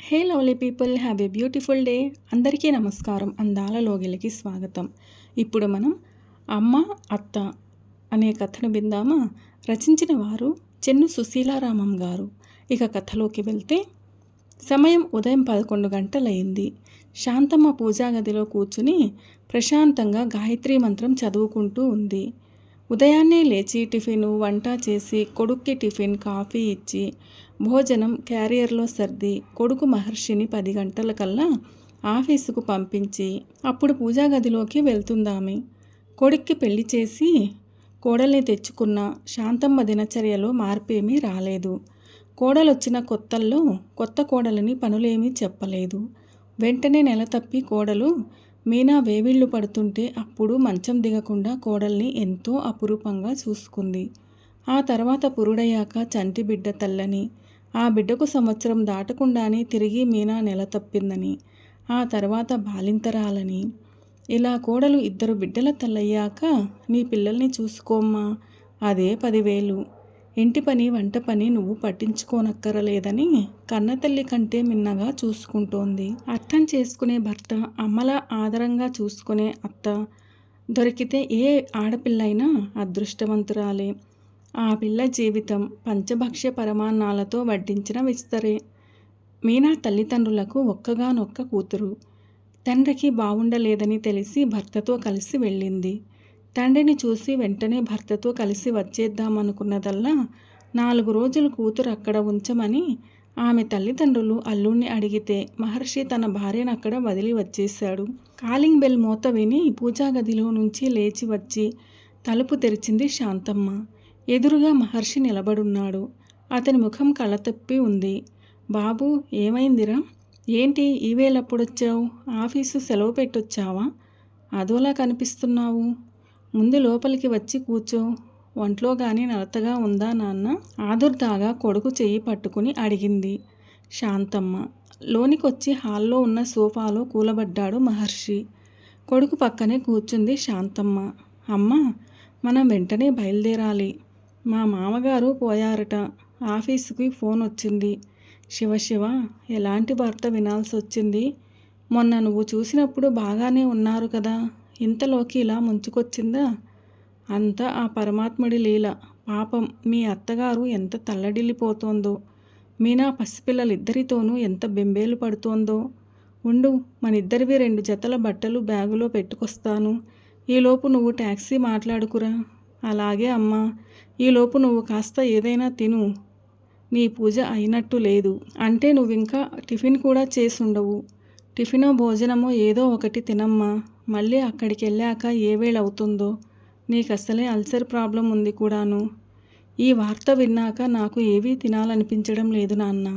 Hey lovely people, have a beautiful day. అందరికీ నమస్కారం. అందాల లోగిలికి స్వాగతం. ఇప్పుడు మనం అమ్మ అత్త అనే కథను విందామా? రచించిన వారు చెన్ను సుశీలారామం గారు. ఇక కథలోకి వెళ్తే, సమయం ఉదయం 11 గంటలయింది. శాంతమ్మ పూజా గదిలో కూర్చుని ప్రశాంతంగా గాయత్రి మంత్రం చదువుకుంటూ ఉంది. ఉదయాన్నే లేచి టిఫిను వంట చేసి కొడుక్కి టిఫిన్ కాఫీ ఇచ్చి భోజనం క్యారియర్లో సర్ది కొడుకు మహర్షిని 10 గంటలకల్లా ఆఫీసుకు పంపించి అప్పుడు పూజా గదిలోకి వెళ్తుందామె. కొడుక్కి పెళ్లి చేసి కోడల్ని తెచ్చుకున్న శాంతమ్మ దినచర్యలో మార్పేమీ రాలేదు. కోడలొచ్చిన కొత్తల్లో కొత్త కోడలని పనులేమీ చెప్పలేదు. వెంటనే నెల తప్పి కోడలు మీనా వేవిళ్ళు పడుతుంటే అప్పుడు మంచం దిగకుండా కోడల్ని ఎంతో అపురూపంగా చూసుకుంది. ఆ తర్వాత పురుడయ్యాక చంటి బిడ్డ తల్లని, ఆ బిడ్డకు సంవత్సరం దాటకుండానే తిరిగి మీనా నెల తప్పిందని, ఆ తర్వాత బాలింతరాలని, ఇలా కోడలు 2 బిడ్డల తల్లయ్యాక నీ పిల్లల్ని చూసుకోమ్మా, అదే 10,000, ఇంటి పని వంట పని నువ్వు పట్టించుకోనక్కరలేదని కన్నతల్లి కంటే మిన్నగా చూసుకుంటోంది. అర్థం చేసుకునే భర్త, అమ్మలా ఆదరంగా చూసుకునే అత్త దొరికితే ఏ ఆడపిల్లైనా అదృష్టవంతురాలే. ఆ పిల్ల జీవితం పంచభక్ష్య పరమాన్నాలతో వడ్డించిన విస్తరే. మీనా తల్లిదండ్రులకు ఒక్కగానొక్క కూతురు. తండ్రికి బావుండలేదని తెలిసి భర్తతో కలిసి వెళ్ళింది. తండ్రిని చూసి వెంటనే భర్తతో కలిసి వచ్చేద్దామనుకున్నదల్లా 4 రోజులు కూతురు అక్కడ ఉంచమని ఆమె తల్లిదండ్రులు అల్లుణ్ణి అడిగితే మహర్షి తన భార్యను అక్కడ వదిలి వచ్చేశాడు. కాలింగ్ బెల్ మోత విని పూజాగదిలో నుంచి లేచి వచ్చి తలుపు తెరిచింది శాంతమ్మ. ఎదురుగా మహర్షి నిలబడున్నాడు. అతని ముఖం కళ్ళతప్పి ఉంది. బాబూ, ఏమైందిరా? ఏంటి ఈవేళప్పుడొచ్చావు? ఆఫీసు సెలవు పెట్టొచ్చావా? అదోలా కనిపిస్తున్నావు. ముందు లోపలికి వచ్చి కూర్చో. ఒంట్లో గాని నలతగా ఉందా నాన్న? ఆదుర్దాగా కొడుకు చెయ్యి పట్టుకుని అడిగింది శాంతమ్మ. లోనికొచ్చి హాల్లో ఉన్న సోఫాలో కూలబడ్డాడు మహర్షి. కొడుకు పక్కనే కూర్చుంది శాంతమ్మ. అమ్మా, మనం వెంటనే బయలుదేరాలి. మా మామగారు పోయారట. ఆఫీసుకి ఫోన్ వచ్చింది. శివశివ, ఎలాంటి వార్త వినాల్సొచ్చింది? మొన్న నువ్వు చూసినప్పుడు బాగానే ఉన్నారు కదా, ఇంతలోకి ఇలా ముంచుకొచ్చిందా? అంతా ఆ పరమాత్ముడి లీల. పాపం మీ అత్తగారు ఎంత తల్లడిల్లిపోతోందో, మీనా పసిపిల్లలిద్దరితోనూ ఎంత బెంబేలు పడుతోందో. ఉండు, మనిద్దరివి 2 జతల బట్టలు బ్యాగులో పెట్టుకొస్తాను. ఈలోపు నువ్వు ట్యాక్సీ మాట్లాడుకురా. అలాగే అమ్మా. ఈలోపు నువ్వు కాస్త ఏదైనా తిను. నీ పూజ అయినట్టు లేదు. అంటే నువ్వింకా టిఫిన్ కూడా చేసుండవు. టిఫినో భోజనమో ఏదో ఒకటి తినమ్మా. మళ్ళీ అక్కడికెళ్ళాక ఏ వేళవుతుందో. నీకసలే అల్సర్ ప్రాబ్లం ఉంది కూడాను. ఈ వార్త విన్నాక నాకు ఏవీ తినాలనిపించడం లేదు నాన్న.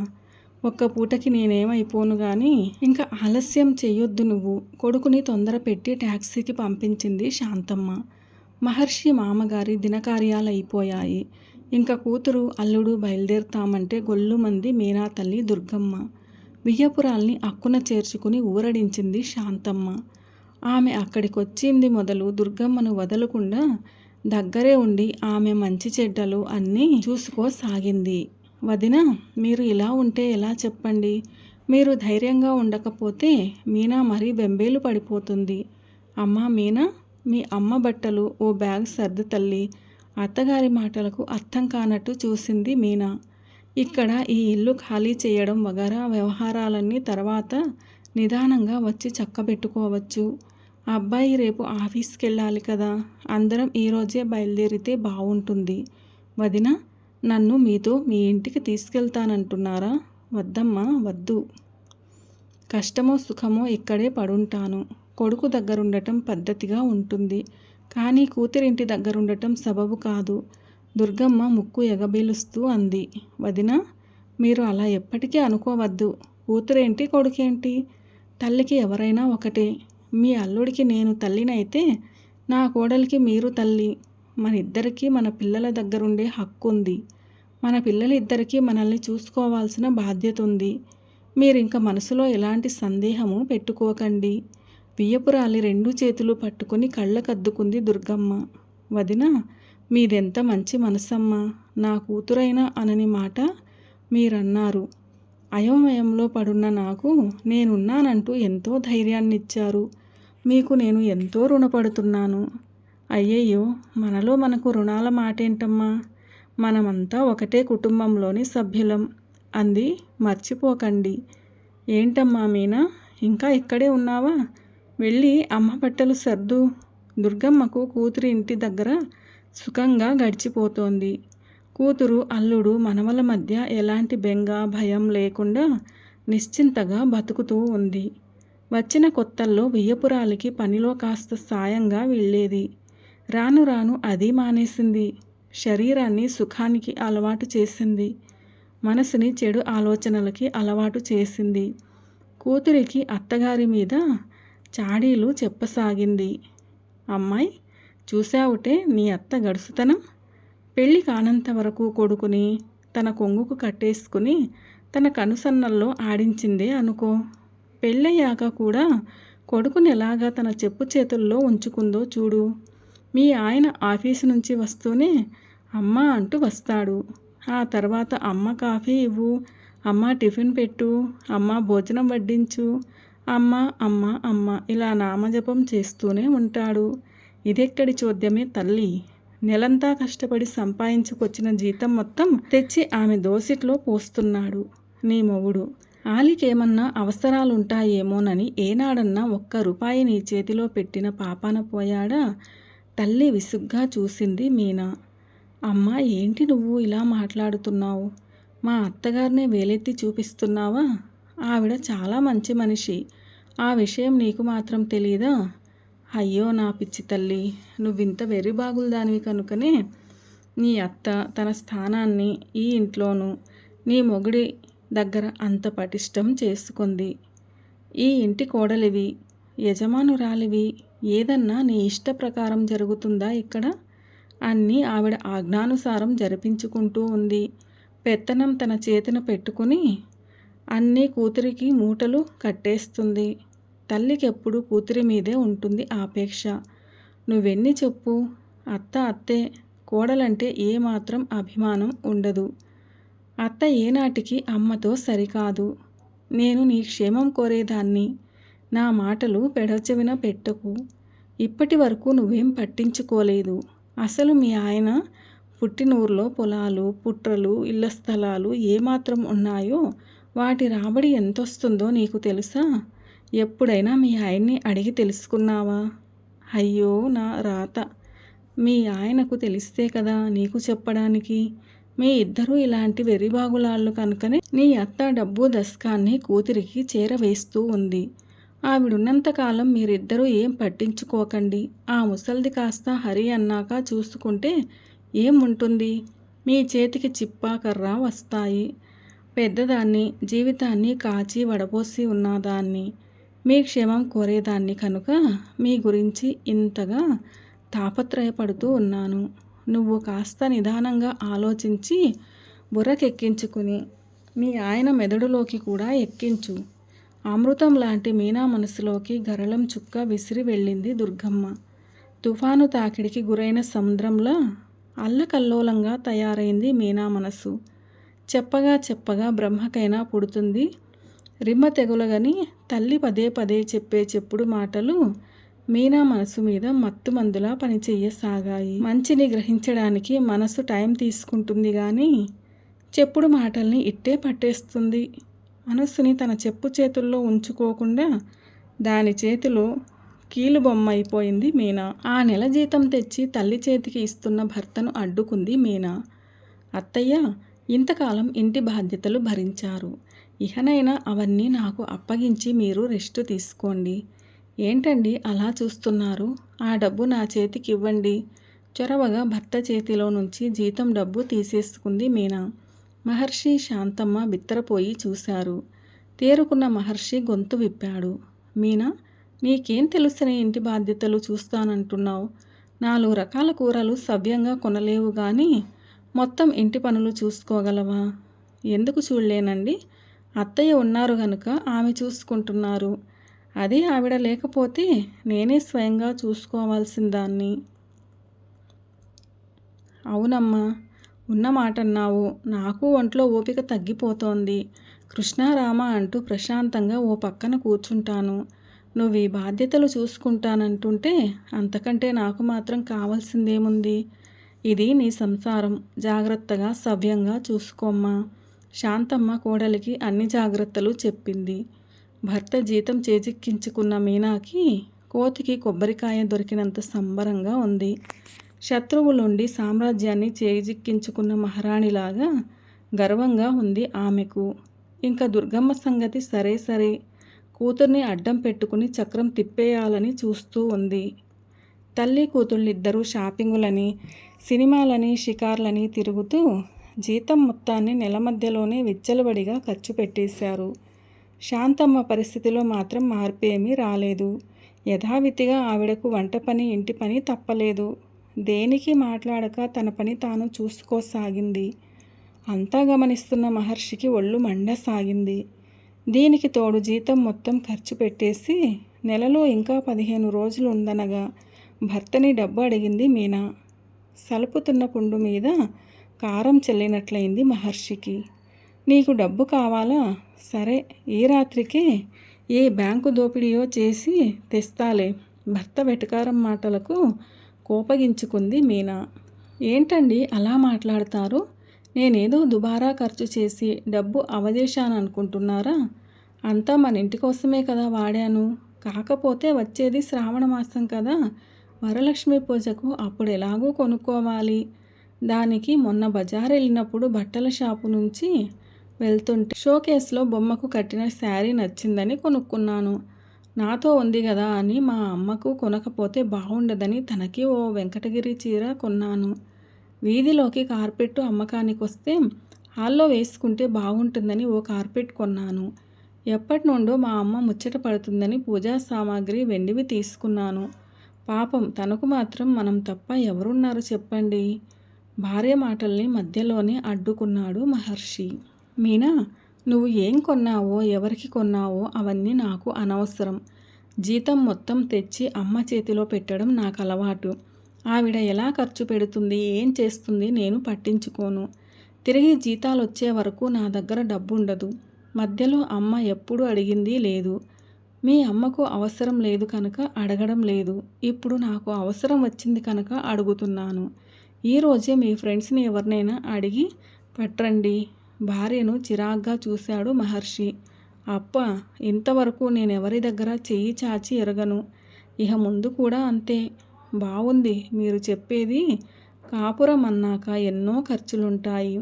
ఒక్క పూటకి నేనేమైపోను గాని ఇంకా ఆలస్యం చెయ్యొద్దు నువ్వు. కొడుకుని తొందర పెట్టి ట్యాక్సీకి పంపించింది శాంతమ్మ. మహర్షి మామగారి దినకార్యాలైపోయాయి. ఇంకా కూతురు అల్లుడు బయలుదేరుతామంటే గొల్లుమంది మీనా తల్లి దుర్గమ్మ. వియ్యపురాల్ని అక్కున చేర్చుకుని ఊరడించింది శాంతమ్మ. ఆమె అక్కడికొచ్చింది మొదలు దుర్గమ్మను వదలకుండా దగ్గరే ఉండి ఆమె మంచి చెడ్డలు అన్నీ చూసుకోసాగింది. వదినా, మీరు ఇలా ఉంటే ఎలా చెప్పండి? మీరు ధైర్యంగా ఉండకపోతే మీనా మరీ బెంబేలు పడిపోతుంది. అమ్మా మీనా, మీ అమ్మ బట్టలు ఓ బ్యాగ్ సర్దు తల్లి. అత్తగారి మాటలకు అర్థం కానట్టు చూసింది మీనా. ఇక్కడ ఈ ఇల్లు ఖాళీ చేయడం వగరా వ్యవహారాలన్నీ తర్వాత నిదానంగా వచ్చి చక్కబెట్టుకోవచ్చు. అబ్బాయి రేపు ఆఫీస్కెళ్ళాలి కదా, అందరం ఈరోజే బయలుదేరితే బావుంటుంది. వదినా, నన్ను మీతో మీ ఇంటికి తీసుకెళ్తానంటున్నారా? వద్దమ్మా, వద్దు. కష్టమో సుఖమో ఇక్కడే పడుంటాను. కొడుకు దగ్గరుండటం పద్ధతిగా ఉంటుంది, కానీ కూతురింటి దగ్గరుండటం సబబు కాదు. దుర్గమ్మ ముక్కు ఎగబీలుస్తూ అంది. వదినా, మీరు అలా ఎప్పటికీ అనుకోవద్దు. కూతురేంటి కొడుకేంటి, తల్లికి ఎవరైనా ఒకటే. మీ అల్లుడికి నేను తల్లినైతే నా కోడలికి మీరు తల్లి. మనిద్దరికీ మన పిల్లల దగ్గరుండే హక్కుంది. మన పిల్లలిద్దరికీ మనల్ని చూసుకోవాల్సిన బాధ్యత ఉంది. మీరింక మనసులో ఎలాంటి సందేహము పెట్టుకోకండి. వియ్యపురాలి 2 చేతులు పట్టుకుని కళ్ళకద్దుకుంది దుర్గమ్మ. వదినా, మీదెంత మంచి మనసమ్మా. నా కూతురైనా అనని మాట మీరన్నారు. అయోమయంలో పడున్న నాకు నేనున్నానంటూ ఎంతో ధైర్యాన్నిచ్చారు. మీకు నేను ఎంతో రుణపడుతున్నాను. అయ్యయ్యో, మనలో మనకు రుణాల మాటేంటమ్మా? మనమంతా ఒకటే కుటుంబంలోని సభ్యులం అంది. మర్చిపోకండి. ఏంటమ్మా మీనా, ఇంకా ఇక్కడే ఉన్నావా? వెళ్ళి అమ్మ బట్టలు సర్దు. దుర్గమ్మకు కూతురి ఇంటి దగ్గర సుఖంగా గడిచిపోతోంది. కూతురు, అల్లుడు, మనవల మధ్య ఎలాంటి బెంగ, భయం లేకుండా నిశ్చింతగా బతుకుతూ ఉంది. వచ్చిన కొత్తల్లో వియ్యపురాలికి పనిలో కాస్త సాయంగా వెళ్ళేది. రాను రాను అది మానేసింది. శరీరాన్ని సుఖానికి అలవాటు చేసింది. మనసుని చెడు ఆలోచనలకి అలవాటు చేసింది. కూతురికి అత్తగారి మీద చాడీలు చెప్పసాగింది. అమ్మాయి, చూశావుటే నీ అత్త గడుసుతనం. పెళ్ళి కానంత వరకు కొడుకుని తన కొంగుకు కట్టేసుకుని తన కనుసన్నల్లో ఆడించిందే అనుకో. పెళ్ళయ్యాక కూడా కొడుకుని ఎలాగా తన చెప్పు చేతుల్లో ఉంచుకుందో చూడు. మీ ఆయన ఆఫీసు నుంచి వస్తూనే అమ్మ అంటూ వస్తాడు. ఆ తర్వాత అమ్మ కాఫీ ఇవ్వు, అమ్మ టిఫిన్ పెట్టు, అమ్మ భోజనం వడ్డించు, అమ్మ అమ్మ అమ్మ ఇలా నామజపం చేస్తూనే ఉంటాడు. ఇదెక్కడి చోద్యమే తల్లి. నెలంతా కష్టపడి సంపాదించుకొచ్చిన జీతం మొత్తం తెచ్చి ఆమె దోసిట్లో పోస్తున్నాడు నీ మొగుడు. ఆలికేమన్నా అవసరాలుంటాయేమోనని ఏనాడన్నా ఒక్క రూపాయి నీ చేతిలో పెట్టిన పాపాన పోయాడా? తల్లి విసుగ్గా చూసింది మీనా. అమ్మా, ఏంటి నువ్వు ఇలా మాట్లాడుతున్నావు? మా అత్తగారినే వేలెత్తి చూపిస్తున్నావా? ఆవిడ చాలా మంచి మనిషి. ఆ విషయం నీకు మాత్రం తెలీదా? అయ్యో నా పిచ్చి తల్లి, నువ్వింత వెర్రిబాగులదానివి కనుకనే నీ అత్త తన స్థానాన్ని ఈ ఇంట్లోనూ నీ మొగుడి దగ్గర అంత పటిష్టం చేసుకుంది. ఈ ఇంటి కోడలివి, యజమానురాలివి. ఏదన్నా నీ ఇష్ట ప్రకారం జరుగుతుందా ఇక్కడ? అన్నీ ఆవిడ ఆజ్ఞానుసారం జరిపించుకుంటూ ఉంది. పెత్తనం తన చేతిన పెట్టుకుని అన్నీ కూతురికి మూటలు కట్టేస్తుంది. తల్లికెప్పుడు కూతురి మీదే ఉంటుంది ఆపేక్ష. నువ్వెన్ని చెప్పు, అత్త అత్తే, కోడలంటే ఏమాత్రం అభిమానం ఉండదు. అత్త ఏనాటికి అమ్మతో సరికాదు. నేను నీ క్షేమం కోరేదాన్ని. నా మాటలు పెడచెవిన పెట్టకు. ఇప్పటి వరకు నువ్వేం పట్టించుకోలేదు. అసలు మీ ఆయన పుట్టినూరులో పొలాలు, పుట్రలు, ఇళ్ల స్థలాలు ఏమాత్రం ఉన్నాయో వాటి రాబడి ఎంతొస్తుందో నీకు తెలుసా? ఎప్పుడైనా మీ ఆయన్ని అడిగి తెలుసుకున్నావా? అయ్యో నా రాత. మీ ఆయనకు తెలిస్తే కదా నీకు చెప్పడానికి. మీ ఇద్దరూ ఇలాంటి వెర్రిబాగులాళ్ళు కనుకనే నీ అత్త డబ్బు దస్కాన్ని కూతురికి చేరవేస్తూ ఉంది. ఆవిడున్నంతకాలం మీరిద్దరూ ఏం పట్టించుకోకండి. ఆ ముసల్ది కాస్త హరి అన్నాక చూసుకుంటే ఏం ఉంటుంది? మీ చేతికి చిప్పా కర్ర వస్తాయి. పెద్దదాన్ని, జీవితాన్ని కాచి వడపోసి ఉన్నదాన్ని, మీ క్షేమం కోరేదాన్ని కనుక మీ గురించి ఇంతగా తాపత్రయపడుతూ ఉన్నాను. నువ్వు కాస్త నిదానంగా ఆలోచించి బుర్రకెక్కించుకుని మీ ఆయన మెదడులోకి కూడా ఎక్కించు. అమృతం లాంటి మీనా మనసులోకి గరళం చుక్క విసిరి వెళ్ళింది దుర్గమ్మ. తుఫాను తాకిడికి గురైన సముద్రంలా అల్లకల్లోలంగా తయారైంది మీనా మనసు. చెప్పగా చెప్పగా బ్రహ్మకైనా పుడుతుంది రిమ్మ తెగులగని తల్లి పదే పదే చెప్పే చెప్పుడు మాటలు మీనా మనసు మీద మత్తుమందులా పనిచెయ్యసాగాయి. మంచిని గ్రహించడానికి మనసు టైం తీసుకుంటుంది కానీ చెప్పుడు మాటల్ని ఇట్టే పట్టేస్తుంది. మనస్సుని తన చెప్పు చేతుల్లో ఉంచుకోకుండా దాని చేతిలో కీలుబొమ్మ అయిపోయింది మీనా. ఆ నెల జీతం తెచ్చి తల్లి చేతికి ఇస్తున్న భర్తను అడ్డుకుంది మీనా. అత్తయ్య, ఇంతకాలం ఇంటి బాధ్యతలు భరించారు. ఇకనైనా అవన్నీ నాకు అప్పగించి మీరు రెస్ట్ తీసుకోండి. ఏంటండి అలా చూస్తున్నారు? ఆ డబ్బు నా చేతికి ఇవ్వండి. చొరవగా భర్త చేతిలో నుంచి జీతం డబ్బు తీసేసుకుంది మీనా. మహర్షి, శాంతమ్మ బిత్తరపోయి చూశారు. తేరుకున్న మహర్షి గొంతు విప్పాడు. మీనా, నీకేం తెలుసని ఇంటి బాధ్యతలు చూస్తానంటున్నావు? 4 రకాల కూరలు సవ్యంగా కొనలేవు కానీ మొత్తం ఇంటి పనులు చూసుకోగలవా? ఎందుకు చూడలేనండి? అత్తయ్య ఉన్నారు గనుక ఆమె చూసుకుంటున్నారు. అదే ఆవిడ లేకపోతే నేనే స్వయంగా చూసుకోవాల్సిన దాన్ని. అవునమ్మా, ఉన్న మాట అన్నావు. నాకు ఒంట్లో ఓపిక తగ్గిపోతోంది. కృష్ణారామ అంటూ ప్రశాంతంగా ఓ పక్కన కూర్చుంటాను. నువ్వు ఈ బాధ్యతలు చూసుకుంటానంటుంటే అంతకంటే నాకు మాత్రం కావాల్సిందేముంది? ఇది నీ సంసారం, జాగ్రత్తగా సవ్యంగా చూసుకోమ్మా. శాంతమ్మ కోడలికి అన్ని జాగ్రత్తలు చెప్పింది. భర్త జీతం చేజిక్కించుకున్న మీనాకి కోతికి కొబ్బరికాయ దొరికినంత సంబరంగా ఉంది. శత్రువులుండి సామ్రాజ్యాన్ని చేజిక్కించుకున్న మహారాణిలాగా గర్వంగా ఉంది ఆమెకు. ఇంకా దుర్గమ్మ సంగతి సరే సరే, కూతుర్ని అడ్డం పెట్టుకుని చక్రం తిప్పేయాలని చూస్తూ ఉంది. తల్లి కూతుళ్ళిద్దరూ షాపింగులని, సినిమాలని, షికార్లని తిరుగుతూ జీతం మొత్తాన్ని నెల మధ్యలోనే విచ్చలబడిగా ఖర్చు పెట్టేశారు. శాంతమ్మ పరిస్థితిలో మాత్రం మార్పేమీ రాలేదు. యథావిధిగా ఆవిడకు వంట పని, ఇంటి పని తప్పలేదు. దేనికి మాట్లాడక తన పని తాను చూసుకోసాగింది. అంతా గమనిస్తున్న మహర్షికి ఒళ్ళు మండసాగింది. దీనికి తోడు జీతం మొత్తం ఖర్చు పెట్టేసి నెలలో ఇంకా 15 రోజులు ఉందనగా భర్తని డబ్బు అడిగింది మీనా. సలుపుతున్న పుండు మీద కారం చల్లినట్లయింది మహర్షికి. నీకు డబ్బు కావాలా? సరే, ఈ రాత్రికే ఏ బ్యాంకు దోపిడీయో చేసి తెస్తాలే. భర్త వెటకారం మాటలకు కోపగించుకుంది మీనా. ఏంటండి అలా మాట్లాడతారు? నేనేదో దుబారా ఖర్చు చేసి డబ్బు అవజేశాననుకుంటున్నారా? అంతా మన ఇంటి కోసమే కదా వాడాను. కాకపోతే వచ్చేది శ్రావణ మాసం కదా, వరలక్ష్మి పూజకు అప్పుడు ఎలాగో కొనుక్కోవాలి. దానికి మొన్న బజార్ వెళ్ళినప్పుడు బట్టల షాపు నుంచి వెళ్తుంటే షోకేస్లో బొమ్మకు కట్టిన శారీ నచ్చిందని కొనుక్కున్నాను. నాతో ఉంది కదా అని మా అమ్మకు కొనకపోతే బాగుండదని తనకి ఓ వెంకటగిరి చీర కొన్నాను. వీధిలోకి కార్పెట్టు అమ్మకానికి వస్తే హాల్లో వేసుకుంటే బాగుంటుందని ఓ కార్పెట్ కొన్నాను. ఎప్పటి నుండో మా అమ్మ ముచ్చట పడుతుందని పూజా సామాగ్రి వెండివి తీసుకున్నాను. పాపం తనకు మాత్రం మనం తప్ప ఎవరున్నారు చెప్పండి? భార్య మాటల్ని మధ్యలోనే అడ్డుకున్నాడు మహర్షి. మీనా, నువ్వు ఏం కొన్నావో, ఎవరికి కొన్నావో అవన్నీ నాకు అనవసరం. జీతం మొత్తం తెచ్చి అమ్మ చేతిలో పెట్టడం నాకు అలవాటు. ఆవిడ ఎలా ఖర్చు పెడుతుంది, ఏం చేస్తుంది నేను పట్టించుకోను. తిరిగి జీతాలు వచ్చే వరకు నా దగ్గర డబ్బు ఉండదు. మధ్యలో అమ్మ ఎప్పుడూ అడిగింది లేదు. మీ అమ్మకు అవసరం లేదు కనుక అడగడం లేదు. ఇప్పుడు నాకు అవసరం వచ్చింది కనుక అడుగుతున్నాను. ఈరోజే మీ ఫ్రెండ్స్ని ఎవరినైనా అడిగి పట్రండి. భార్యను చిరాగ్గా చూశాడు మహర్షి. అప్ప, ఇంతవరకు నేనెవరి దగ్గర చెయ్యి చాచి ఎరగను. ఇహ ముందు కూడా అంతే. బావుంది మీరు చెప్పేది. కాపురం అన్నాక ఎన్నో ఖర్చులుంటాయి.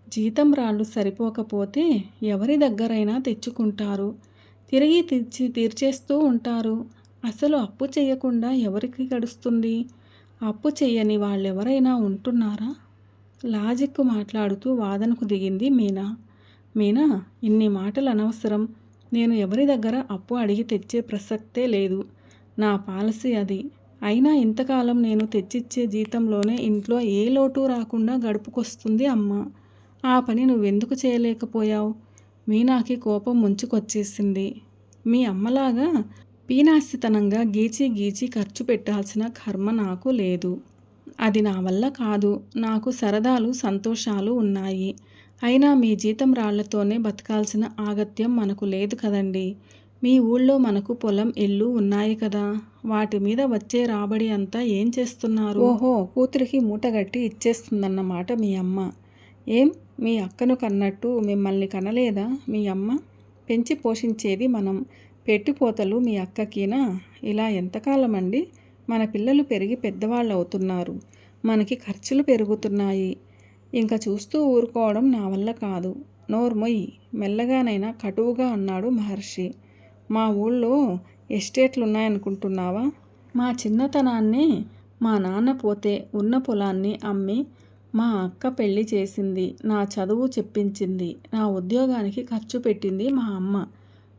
జీతం రాళ్ళు సరిపోకపోతే ఎవరి దగ్గరైనా తెచ్చుకుంటారు. తిరిగి తీర్చేస్తూ ఉంటారు. అసలు అప్పు చెయ్యకుండా ఎవరికి గడుస్తుంది? అప్పు చెయ్యని వాళ్ళెవరైనా ఉంటున్నారా? లాజిక్కు మాట్లాడుతూ వాదనకు దిగింది మీనా. మీనా, ఇన్ని మాటలు అనవసరం. నేను ఎవరి దగ్గర అప్పు అడిగి తెచ్చే ప్రసక్తే లేదు. నా పాలసీ అది. అయినా ఇంతకాలం నేను తెచ్చిచ్చే జీతంలోనే ఇంట్లో ఏ లోటు రాకుండా గడుపుకొస్తుంది అమ్మ. ఆ పని నువ్వెందుకు చేయలేకపోయావు? మీనాకి కోపం ముంచుకొచ్చేసింది. మీ అమ్మలాగా పీనాస్తితనంగా గీచి గీచి ఖర్చు పెట్టాల్సిన కర్మ నాకు లేదు. అది నా వల్ల కాదు. నాకు సరదాలు, సంతోషాలు ఉన్నాయి. అయినా మీ జీతం రాళ్లతోనే బతకాల్సిన ఆగత్యం మనకు లేదు కదండి. మీ ఊళ్ళో మనకు పొలం, ఇల్లు ఉన్నాయి కదా. వాటి మీద వచ్చే రాబడి అంతా ఏం చేస్తున్నారు? ఓహో, కూతురికి మూటగట్టి ఇచ్చేస్తుందన్నమాట మీ అమ్మ. ఏం, మీ అక్కను కన్నట్టు మిమ్మల్ని కనలేదా మీ అమ్మ? పెంచి పోషించేది మనం. పెట్టిపోతలు మీ అక్కకినా? ఇలా ఎంతకాలం అండి? మన పిల్లలు పెరిగి పెద్దవాళ్ళు అవుతున్నారు. మనకి ఖర్చులు పెరుగుతున్నాయి. ఇంకా చూస్తూ ఊరుకోవడం నా వల్ల కాదు. నోర్మొయ్, మెల్లగానైనా కటువుగా అన్నాడు మహర్షి. మా ఊళ్ళో ఎస్టేట్లున్నాయనుకుంటున్నావా? మా చిన్నతనాన్నే మా నాన్న పోతే ఉన్న పొలాన్ని అమ్మి మా అక్క పెళ్లి చేసింది. నా చదువు చెప్పించింది. నా ఉద్యోగానికి ఖర్చు పెట్టింది మా అమ్మ.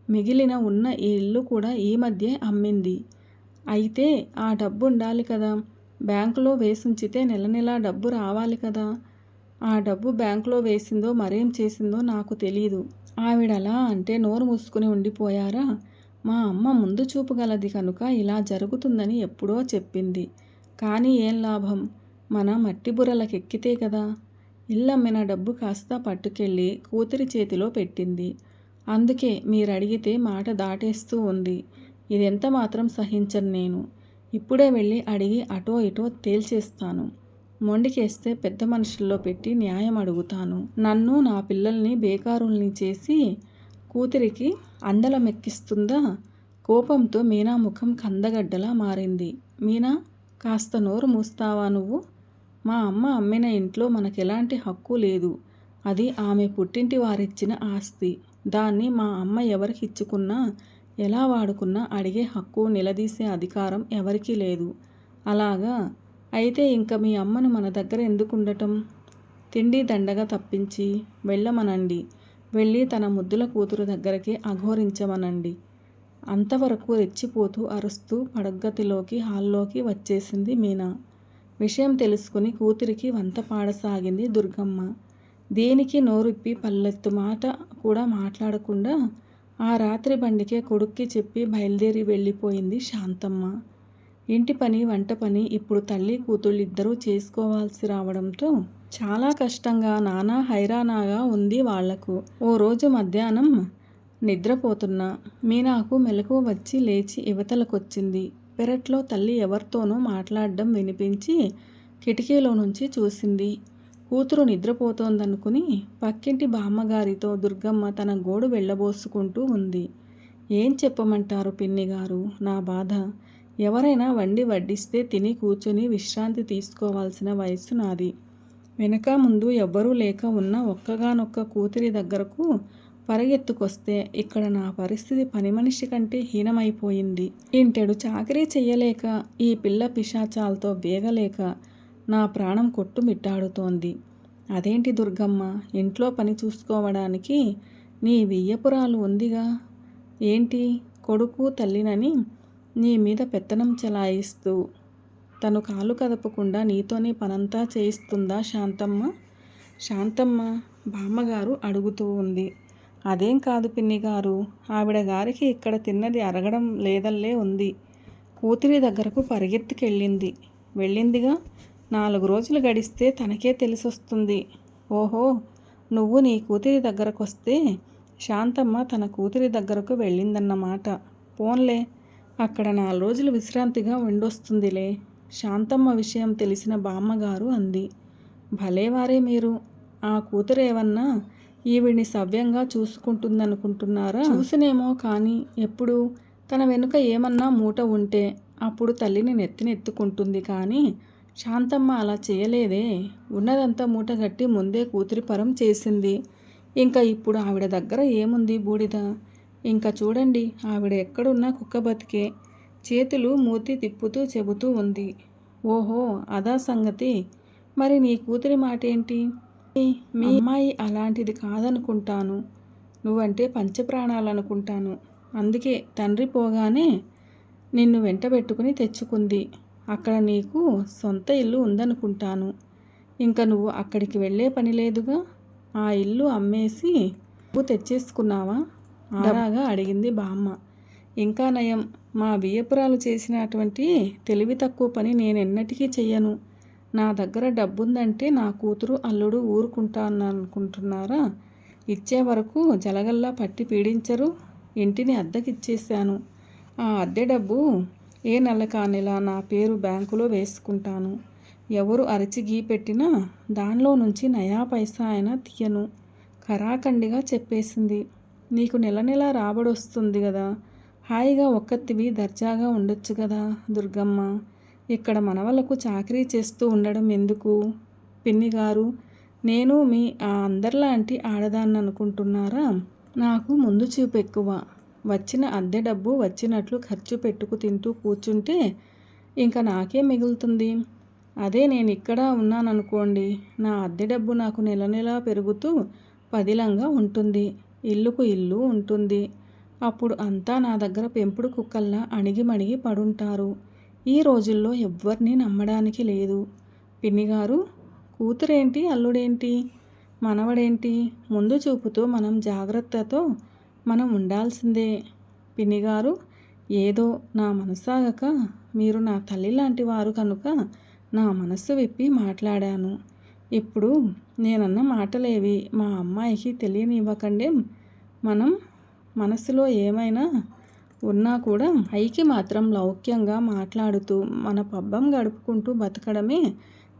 మిగిలిన ఉన్న ఈ ఇల్లు కూడా ఈ మధ్యే అమ్మింది. అయితే ఆ డబ్బు ఉండాలి కదా. బ్యాంకులో వేసుంచితే నెల నెలా డబ్బు రావాలి కదా. ఆ డబ్బు బ్యాంకులో వేసిందో మరేం చేసిందో నాకు తెలీదు. ఆవిడలా అంటే నోరు మూసుకుని ఉండిపోయారా? మా అమ్మ ముందు చూపుగలది కనుక ఇలా జరుగుతుందని ఎప్పుడో చెప్పింది. కానీ ఏం లాభం? మన మట్టి బుర్రలకెక్కితే కదా. ఇల్లమ్మిన డబ్బు కాస్త పట్టుకెళ్ళి కూతురి చేతిలో పెట్టింది. అందుకే మీరడిగితే మాట దాటేస్తూ ఉంది. ఇదెంత మాత్రం సహించను నేను. ఇప్పుడే వెళ్ళి అడిగి అటో ఇటో తేల్చేస్తాను. మొండికేస్తే పెద్ద మనుషుల్లో పెట్టి న్యాయం అడుగుతాను. నన్ను నా పిల్లల్ని బేకారుల్ని చేసి కూతురికి అందలమెక్కిస్తుందా? కోపంతో మీనా ముఖం కందగడ్డలా మారింది. మీనా, కాస్త నోరు మూస్తావా నువ్వు? మా అమ్మ అమ్మిన ఇంట్లో మనకెలాంటి హక్కు లేదు. అది ఆమె పుట్టింటి వారిచ్చిన ఆస్తి. దాన్ని మా అమ్మ ఎవరికి ఇచ్చుకున్నా, ఎలా వాడుకున్నా అడిగే హక్కు, నిలదీసే అధికారం ఎవరికీ లేదు. అలాగా? అయితే ఇంక మీ అమ్మను మన దగ్గర ఎందుకుండటం? తిండి దండగా తప్పించి వెళ్ళమనండి. వెళ్ళి తన ముద్దుల కూతురు దగ్గరికి అఘోరించమనండి. అంతవరకు రెచ్చిపోతూ అరుస్తూ పడగదిలోకి హాల్లోకి వచ్చేసింది మీనా. విషయం తెలుసుకుని కూతురికి వంత పాడసాగింది దుర్గమ్మ. దేనికి నోరిప్పి పల్లెత్తు మాట కూడా మాట్లాడకుండా ఆ రాత్రి బండికే కొడుక్కి చెప్పి బయలుదేరి వెళ్ళిపోయింది శాంతమ్మ. ఇంటి పని, వంట పని ఇప్పుడు తల్లి కూతుళ్ళిద్దరూ చేసుకోవాల్సి రావడంతో చాలా కష్టంగా, నానా హైరానాగా ఉంది వాళ్లకు. ఓ రోజు మధ్యాహ్నం నిద్రపోతున్నా మీనాకు మెలకువ వచ్చి లేచి ఇవతలకొచ్చింది. పెరట్లో తల్లి ఎవరితోనో మాట్లాడడం వినిపించి కిటికీలో నుంచి చూసింది. కూతురు నిద్రపోతోందనుకుని పక్కింటి బామ్మగారితో దుర్గమ్మ తన గోడు వెళ్ళబోసుకుంటూ ఉంది. ఏం చెప్పమంటారు పిన్నిగారు, నా బాధ. ఎవరైనా వండి వడ్డిస్తే తిని కూర్చుని విశ్రాంతి తీసుకోవాల్సిన వయస్సు నాది. వెనక ముందు ఎవ్వరూ లేక ఉన్న ఒక్కగానొక్క కూతురి దగ్గరకు పరిగెత్తుకొస్తే ఇక్కడ నా పరిస్థితి పని మనిషి కంటే హీనమైపోయింది. ఇంటెడు చాకరీ చెయ్యలేక, ఈ పిల్ల పిశాచాలతో వేగలేక నా ప్రాణం కొట్టుమిట్టాడుతోంది. అదేంటి దుర్గమ్మ, ఇంట్లో పని చూసుకోవడానికి నీ వియ్యపురాలు ఉందిగా. ఏంటి, కొడుకు తల్లినని నీ మీద పెత్తనం చెలాయిస్తూ తను కాలు కదపకుండా నీతోనే పనంతా చేయిస్తుందా శాంతమ్మ? శాంతమ్మ బామ్మగారు అడుగుతూ ఉంది. అదేం కాదు పిన్నిగారు, ఆవిడ గారికి ఇక్కడ తిన్నది అరగడం లేదల్లే ఉంది. కూతురి దగ్గరకు పరిగెత్తుకెళ్ళింది. వెళ్ళిందిగా, 4 రోజులు గడిస్తే తనకే తెలిసొస్తుంది. ఓహో, నువ్వు నీ కూతురి దగ్గరకొస్తే శాంతమ్మ తన కూతురి దగ్గరకు వెళ్ళిందన్నమాట. పోన్లే, అక్కడ 4 రోజులు విశ్రాంతిగా ఉండొస్తుందిలే. శాంతమ్మ విషయం తెలిసిన బామ్మగారు అంది. భలేవారే మీరు. ఆ కూతురేవన్నా ఈవిడ్ని సవ్యంగా చూసుకుంటుందనుకుంటున్నారా? చూసినేమో కానీ ఎప్పుడు తన వెనుక ఏమన్నా మూట ఉంటే అప్పుడు తల్లిని నెత్తినెత్తుకుంటుంది కానీ శాంతమ్మ అలా చేయలేదే. ఉన్నదంతా మూటగట్టి ముందే కూతురి పరం చేసింది. ఇంకా ఇప్పుడు ఆవిడ దగ్గర ఏముంది బూడిద. ఇంకా చూడండి, ఆవిడ ఎక్కడున్నా కుక్క బతికే. చేతులు మూతి తిప్పుతూ చెబుతూ ఉంది. ఓహో, అదా సంగతి. మరి నీ కూతురి మాటేంటి? మీ అమ్మాయి అలాంటిది కాదనుకుంటాను. నువ్వంటే పంచప్రాణాలనుకుంటాను. అందుకే తండ్రి పోగానే నిన్ను వెంటబెట్టుకుని తెచ్చుకుంది. అక్కడ నీకు సొంత ఇల్లు ఉందనుకుంటాను. ఇంకా నువ్వు అక్కడికి వెళ్ళే పని లేదుగా. ఆ ఇల్లు అమ్మేసి నువ్వు తెచ్చేసుకున్నావా? ఆరాగా అడిగింది బామ్మ. ఇంకా నయం, మా బియ్యపురాలు చేసినటువంటి తెలివి తక్కువ పని నేనెన్నటికీ చెయ్యను. నా దగ్గర డబ్బుందంటే నా కూతురు అల్లుడు ఊరుకుంటాననుకుంటున్నారా? ఇచ్చే వరకు జలగల్లా పట్టి పీడించరు. ఇంటిని అద్దెకిచ్చేశాను. ఆ అద్దె డబ్బు ఏ నెల కానెలా నా పేరు బ్యాంకులో వేసుకుంటాను. ఎవరు అరిచి గీ పెట్టినా దానిలో నుంచి నయా పైసా అయినా తీయను. ఖరాఖండిగా చెప్పేసింది. నీకు నెల నెలా రాబడొస్తుంది గదా. హాయిగా ఒక్కత్తివి దర్జాగా ఉండొచ్చు గదా దుర్గమ్మ. ఇక్కడ మనవలకు చాకరీ చేస్తూ ఉండడం ఎందుకు? పిన్నిగారు, నేను మీ అందరిలాంటి ఆడదాన్ననుకుంటున్నారా? నాకు ముందు చూపు ఎక్కువ. వచ్చిన అద్దె డబ్బు వచ్చినట్లు ఖర్చు పెట్టుకు తింటూ కూర్చుంటే ఇంకా నాకే మిగులుతుంది. అదే నేను ఇక్కడ ఉన్నాననుకోండి, నా అద్దె డబ్బు నాకు నెల నెలా పెరుగుతూ పదిలంగా ఉంటుంది. ఇల్లుకు ఇల్లు ఉంటుంది. అప్పుడు అంతా నా దగ్గర పెంపుడు కుక్కల్లా అణిగిమణిగి పడుంటారు. ఈ రోజుల్లో ఎవ్వరినీ నమ్మడానికి లేదు. పిన్నిగారు, కూతురేంటి, అల్లుడేంటి, మనవడేంటి, ముందు చూపుతో మనం జాగ్రత్తతో మనం ఉండాల్సిందే. పిన్నిగారు, ఏదో నా మనసాగక మీరు నా తల్లి లాంటి వారు కనుక నా మనస్సు విప్పి మాట్లాడాను. ఇప్పుడు నేనన్న మాటలేవి మా అమ్మాయికి తెలియనివ్వకండి. మనం మనసులో ఏమైనా ఉన్నా కూడా పైకి మాత్రం లౌక్యంగా మాట్లాడుతూ మన పబ్బం గడుపుకుంటూ బతకడమే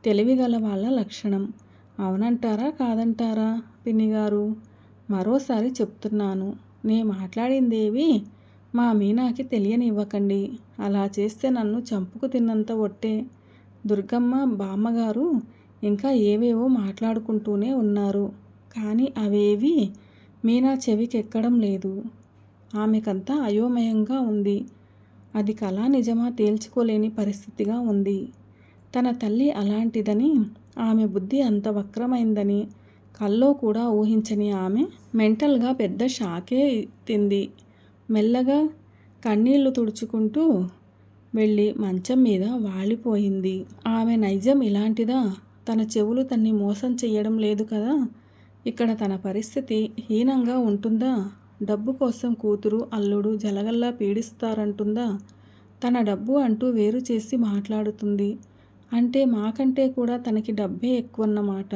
తెలివిగల వాళ్ళ లక్షణం. అవునంటారా కాదంటారా పిన్నిగారు? మరోసారి చెప్తున్నాను, నే మాట్లాడిందేవి మా మీనాకి తెలియనివ్వకండి. అలా చేస్తే నన్ను చంపుకు తిన్నంత ఒట్టే. దుర్గమ్మ బామ్మగారు ఇంకా ఏవేవో మాట్లాడుకుంటూనే ఉన్నారు. కానీ అవేవి మీనా చెవికెక్కడం లేదు. ఆమెకంతా అయోమయంగా ఉంది. అది కళా నిజమా తేల్చుకోలేని పరిస్థితిగా ఉంది. తన తల్లి అలాంటిదని, ఆమె బుద్ధి అంత వక్రమైందని కల్లో కూడా ఊహించని ఆమె మెంటల్గా పెద్ద షాకే తింది. మెల్లగా కన్నీళ్లు తుడుచుకుంటూ వెళ్ళి మంచం మీద వాలిపోయింది. ఆమె నైజం ఇలాంటిదా? తన చెవులు తన్ని మోసం చెయ్యడం లేదు కదా? ఇక్కడ తన పరిస్థితి హీనంగా ఉంటుందా? డబ్బు కోసం కూతురు అల్లుడు జలగల్లా పీడిస్తారంటుందా? తన డబ్బు అంటూ వేరు చేసి మాట్లాడుతుంది. అంటే మాకంటే కూడా తనకి డబ్బే ఎక్కువన్నమాట.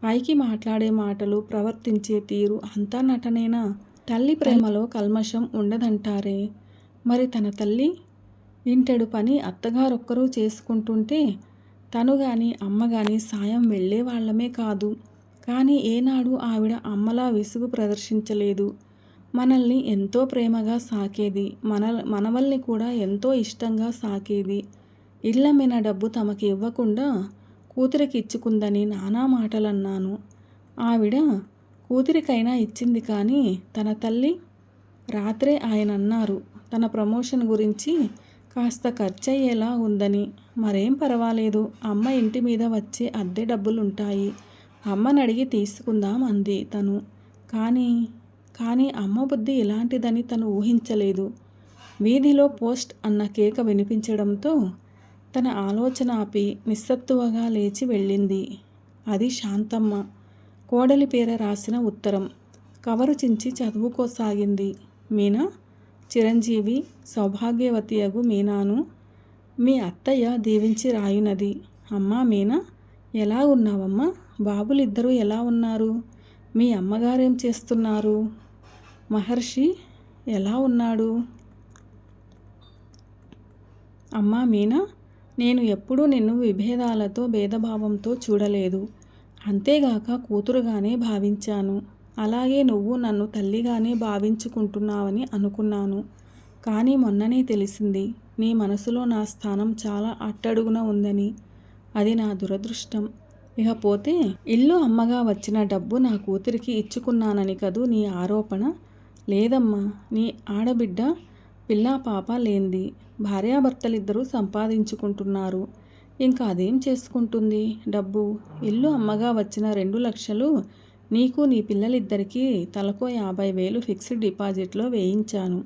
పైకి మాట్లాడే మాటలు, ప్రవర్తించే తీరు అంతా నటనేనా? తల్లి ప్రేమలో కల్మషం ఉండదంటారే. మరి తన తల్లి ఇంటెడు పని అత్తగారొక్కరూ చేసుకుంటుంటే తను గాని అమ్మ గాని సాయం వెళ్ళేవాళ్లమే కాదు. కానీ ఏనాడు ఆవిడ అమ్మలా విసుగు ప్రదర్శించలేదు. మనల్ని ఎంతో ప్రేమగా సాకేది. మనవల్ని కూడా ఎంతో ఇష్టంగా సాకేది. ఇళ్ళమ్మిన డబ్బు తమకి ఇవ్వకుండా కూతురికి ఇచ్చుకుందని నానా మాటలన్నాను. ఆవిడ కూతురికైనా ఇచ్చింది కానీ తన తల్లి. రాత్రే ఆయన అన్నారు తన ప్రమోషన్ గురించి కాస్త ఖర్చయ్యేలా ఉందని. మరేం పర్వాలేదు, అమ్మ ఇంటి మీద వచ్చే అద్దె డబ్బులుంటాయి, అమ్మనడిగి తీసుకుందాం అంది తను. కానీ అమ్మ బుద్ధి ఇలాంటిదని తను ఊహించలేదు. వీధిలో పోస్ట్ అన్న కేక వినిపించడంతో తన ఆలోచన ఆపి నిస్సత్తువగా లేచి వెళ్ళింది. అది శాంతమ్మ. కోడలి పేర రాసిన ఉత్తరం. కవరు చించి చదువుకోసాగింది. మీనా, చిరంజీవి సౌభాగ్యవతియగు మీనాను మీ అత్తయ్య దీవించి రాయునది. అమ్మా మీనా, ఎలా ఉన్నావమ్మా? బాబులిద్దరూ ఎలా ఉన్నారు? మీ అమ్మగారేం చేస్తున్నారు? మహర్షి ఎలా ఉన్నాడు? అమ్మా మీనా, నేను ఎప్పుడూ నిన్ను విభేదాలతో భేదభావంతో చూడలేదు. అంతేగాక కూతురుగానే భావించాను. అలాగే నువ్వు నన్ను తల్లిగానే భావించుకుంటున్నావని అనుకున్నాను. కానీ మొన్ననే తెలిసింది నీ మనసులో నా స్థానం చాలా అట్టడుగున ఉందని. అది నా దురదృష్టం. ఇకపోతే ఇల్లు అమ్మగా వచ్చిన డబ్బు నా కూతురికి ఇచ్చుకున్నానని కదూ నీ ఆరోపణ? లేదమ్మా, నీ ఆడబిడ్డ పిల్లా పాప లేంది. భార్యాభర్తలిద్దరూ సంపాదించుకుంటున్నారు. ఇంకా అదేం చేసుకుంటుంది డబ్బు? ఇల్లు అమ్మగా వచ్చిన 2 లక్షలు నీకు నీ పిల్లలిద్దరికీ తలకో 50,000 ఫిక్స్డ్ డిపాజిట్లో వేయించాను.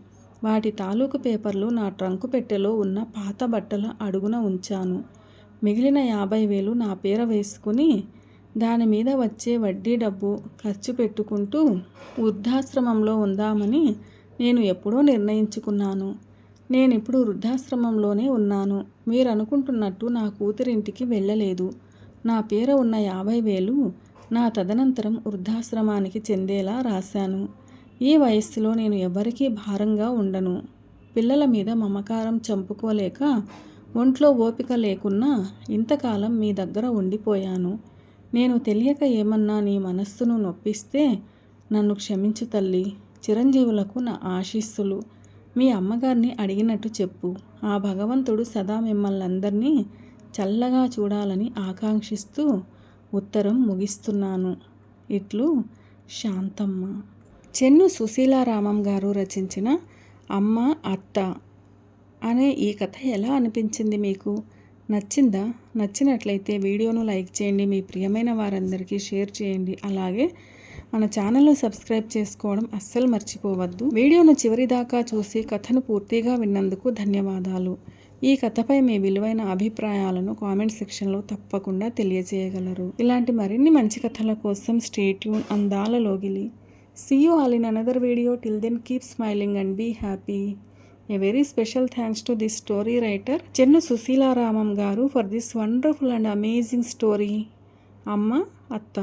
వాటి తాలూకు పేపర్లు నా ట్రంకు పెట్టెలో ఉన్న పాత బట్టల అడుగున ఉంచాను. మిగిలిన 50,000 నా పేర వేసుకుని దాని మీద వచ్చే వడ్డీ డబ్బు ఖర్చు పెట్టుకుంటూ వృద్ధాశ్రమంలో ఉందామని నేను ఎప్పుడో నిర్ణయించుకున్నాను. నేనిప్పుడు వృద్ధాశ్రమంలోనే ఉన్నాను. మీరనుకుంటున్నట్టు నా కూతురింటికి వెళ్ళలేదు. నా పేర ఉన్న 50,000 నా తదనంతరం వృద్ధాశ్రమానికి చెందేలా రాశాను. ఈ వయస్సులో నేను ఎవరికీ భారంగా ఉండను. పిల్లల మీద మమకారం చంపుకోలేక ఒంట్లో ఓపిక లేకున్నా ఇంతకాలం మీ దగ్గర ఉండిపోయాను. నేను తెలియక ఏమన్నా నీ మనస్సును నొప్పిస్తే నన్ను క్షమించు తల్లి. చిరంజీవులకు నా ఆశీస్సులు. మీ అమ్మగారిని అడిగినట్టు చెప్పు. ఆ భగవంతుడు సదా మిమ్మల్నందరినీ చల్లగా చూడాలని ఆకాంక్షిస్తూ ఉత్తరం ముగిస్తున్నాను. ఇట్లు శాంతమ్మ. చెన్ను సుశీలారామం గారు రచించిన అమ్మ అత్త అనే ఈ కథ ఎలా అనిపించింది మీకు? నచ్చిందా? నచ్చినట్లయితే వీడియోను లైక్ చేయండి, మీ ప్రియమైన వారందరికీ షేర్ చేయండి. అలాగే మన ఛానల్ను సబ్స్క్రైబ్ చేసుకోవడం అస్సలు మర్చిపోవద్దు. వీడియోను చివరిదాకా చూసి కథను పూర్తిగా విన్నందుకు ధన్యవాదాలు. ఈ కథపై మీ విలువైన అభిప్రాయాలను కామెంట్ సెక్షన్లో తప్పకుండా తెలియజేయగలరు. ఇలాంటి మరిన్ని మంచి కథల కోసం స్టే ట్యూన్. అందాల లోగిలి. See you all in another video. Till then, keep smiling and be happy. A very special thanks to this story writer Chennu Suseela Ramam garu for this wonderful and amazing story. అమ్మ, అత్త.